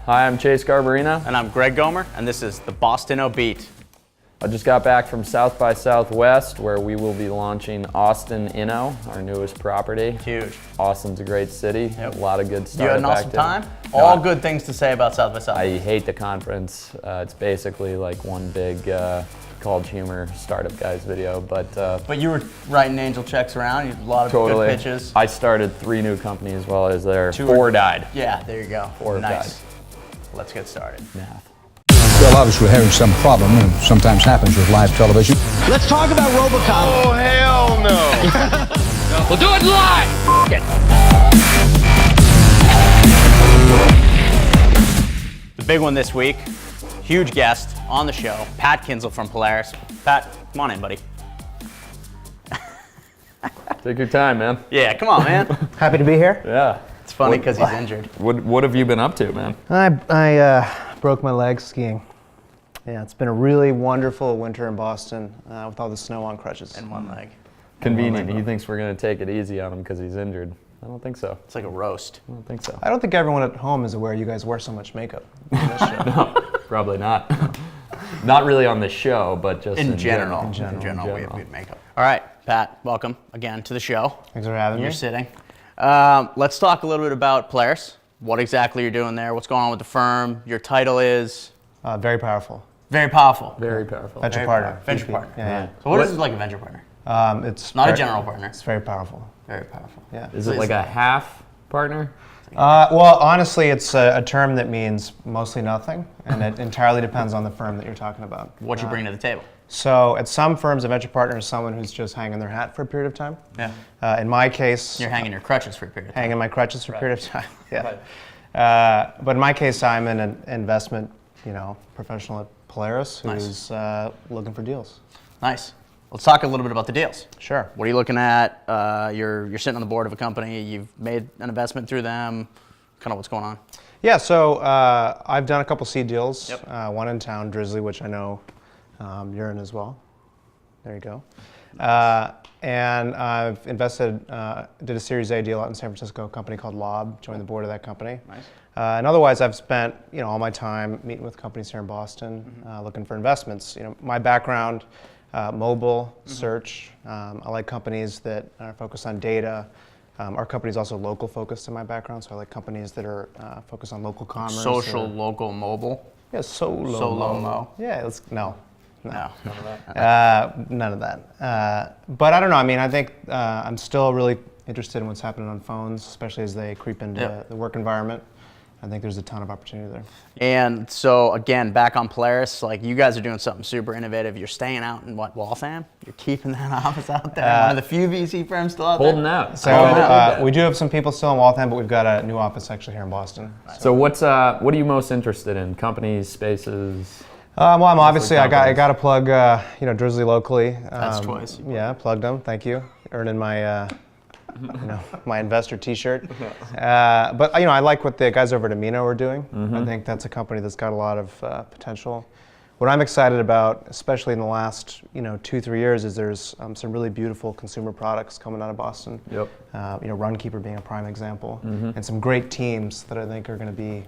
Hi, I'm Chase Garbarino. And I'm Greg Gomer, and this is the BostInno Beat. I just got back from South by Southwest, where we will be launching BostInno, our newest property. Huge. Austin's a great city. Yep. A lot of good stuff. You had an awesome time? All good things to say about South by Southwest. I hate the conference. It's basically like one big college humor startup guys video, but you were writing angel checks around. You had a lot of totally. good pitches. I started 3 new companies while I was there. 4 died. Yeah, there you go. 4 nice. died. Let's get started. Math. Well, obviously we're having some problem, and sometimes happens with live television. Let's talk about RoboCop. Oh, hell no. We'll do it live. The big one this week, huge guest on the show, Pat Kinsel from Polaris. Pat, come on in, buddy. Take your time, man. Yeah, come on, man. Happy to be here. Yeah. It's funny because he's injured. What have you been up to, man? I broke my leg skiing. Yeah, it's been a really wonderful winter in Boston with all the snow on crutches. And one leg. Convenient. He thinks we're going to take it easy on him because he's injured. I don't think so. It's like a roast. I don't think so. I don't think everyone at home is aware you guys wear so much makeup on this show. No, probably not. Not really on the show, but just In general. In general. We have makeup. All right, Pat, welcome again to the show. Thanks for having You're me. sitting. Let's talk a little bit about Polaris. What exactly you're doing there, what's going on with the firm. Your title is? Very powerful. Very powerful. Very powerful. Venture Very partner. powerful. Venture VP. partner. Yeah. So what is it like a venture partner? It's Not a very- general partner. It's very powerful. Very powerful. Yeah. Is it like a half partner? Well, honestly, it's a term that means mostly nothing, and it entirely depends on the firm that you're talking about. What you bring to the table. So at some firms, a venture partner is someone who's just hanging their hat for a period of time. Yeah. In my case, You're hanging your crutches for a period of time. hanging my crutches for a period of time. Yeah. Right. But in my case, I'm an investment, professional at Polaris who's looking for deals. Nice. Let's talk a little bit about the deals. Sure. What are you looking at? You're sitting on the board of a company. You've made an investment through them. Kind of what's going on. Yeah. So I've done a couple seed deals. Yep. One in town, Drizzly, which I know you're in as well. There you go. And I've invested, did a Series A deal out in San Francisco, a company called Lob, joined the board of that company. Nice. And otherwise, I've spent all my time meeting with companies here in Boston, looking for investments. My background, mobile, search. I like companies that are focused on data. Our company's also local focused in my background, so I like companies that are focused on local commerce. Social, local, mobile. Yeah, SoLoMo. SoLoMo. Yeah, No, none of that. none of that. But I don't know. I mean, I think I'm still really interested in what's happening on phones, especially as they creep into the work environment. I think there's a ton of opportunity there. And so again, back on Polaris, like you guys are doing something super innovative. You're staying out in Waltham. You're keeping that office out there. One of the few VC firms still out Holding there. out. So we do have some people still in Waltham, but we've got a new office actually here in Boston. So what are you most interested in? Companies, spaces? Well, I'm obviously I companies. got to plug Drizzly locally. That's twice. Yeah, plugged them. Thank you. Earning my my investor T-shirt. But I like what the guys over at Amino are doing. I think that's a company that's got a lot of potential. What I'm excited about, especially in the last 2-3 years, is there's some really beautiful consumer products coming out of Boston. Yep. Runkeeper being a prime example, and some great teams that I think are going to be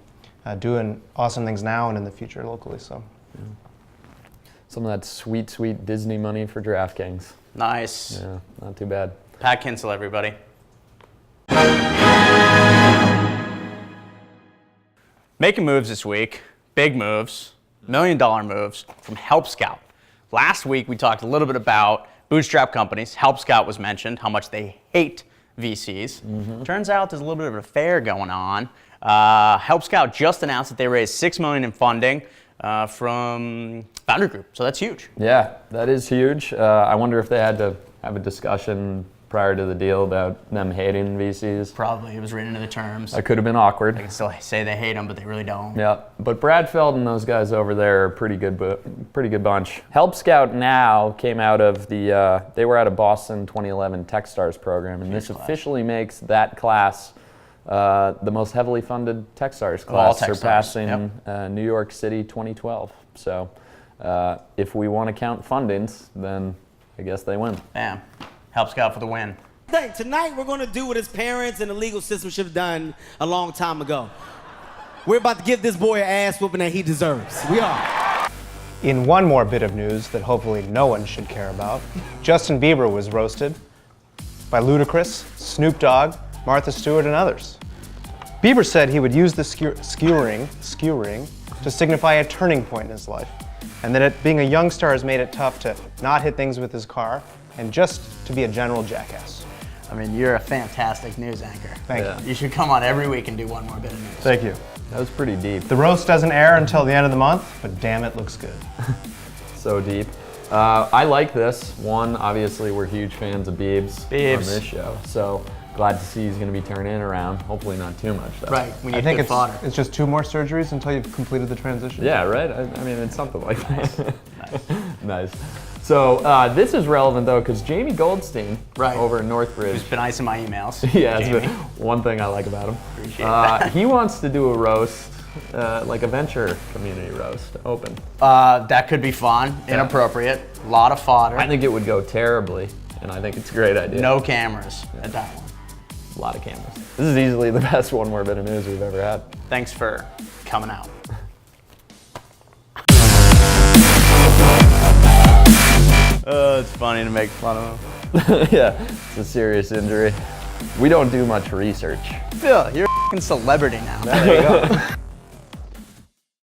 doing awesome things now and in the future locally. So. Some of that sweet, sweet Disney money for DraftKings. Nice. Yeah, not too bad. Pat Kinsel, everybody. Making moves this week, big moves, $1 million moves from Help Scout. Last week we talked a little bit about bootstrap companies. Help Scout was mentioned, how much they hate VCs. Turns out there's a little bit of an affair going on. Help Scout just announced that they raised $6 million in funding from Foundry Group, so that's huge. Yeah, that is huge. I wonder if they had to have a discussion prior to the deal about them hating VCs. Probably, it was written into the terms. That could have been awkward. They can still say they hate them, but they really don't. Yeah, but Brad Feld and those guys over there are a pretty good bunch. Help Scout now came out of they were out of Boston 2011 Techstars program, and this officially makes that class the most heavily funded Techstars class, surpassing New York City 2012. So if we want to count fundings, then I guess they win. Bam. Help Scout for the win. Tonight we're going to do what his parents and the legal system should have done a long time ago. We're about to give this boy an ass whooping that he deserves. We are. In one more bit of news that hopefully no one should care about, Justin Bieber was roasted by Ludacris, Snoop Dogg, Martha Stewart, and others. Bieber said he would use the skewering to signify a turning point in his life, and that being a young star has made it tough to not hit things with his car and just to be a general jackass. I mean, you're a fantastic news anchor. Thank you. You should come on every week and do one more bit of news. Thank you. That was pretty deep. The roast doesn't air until the end of the month, but damn, it looks good. So deep. I like this. One, obviously, we're huge fans of Biebs on this show. So glad to see he's going to be turning it around. Hopefully not too much, though. Right, we I need think good fodder. it's just 2 more surgeries until you've completed the transition. Yeah, right? I mean, it's something like that. Nice. So this is relevant, though, because Jamie Goldstein over in Northbridge. Who's been icing my emails. Yeah, Jamie. it's one thing I like about him. Appreciate that. He wants to do a roast, like a venture community roast, open. That could be fun, inappropriate, a lot of fodder. I think it would go terribly, and I think it's a great idea. No cameras at that one. A lot of cameras. This is easily the best one more bit of news we've ever had. Thanks for coming out. It's funny to make fun of him. Yeah, it's a serious injury. We don't do much research. Phil, you're a fucking celebrity now. There you go.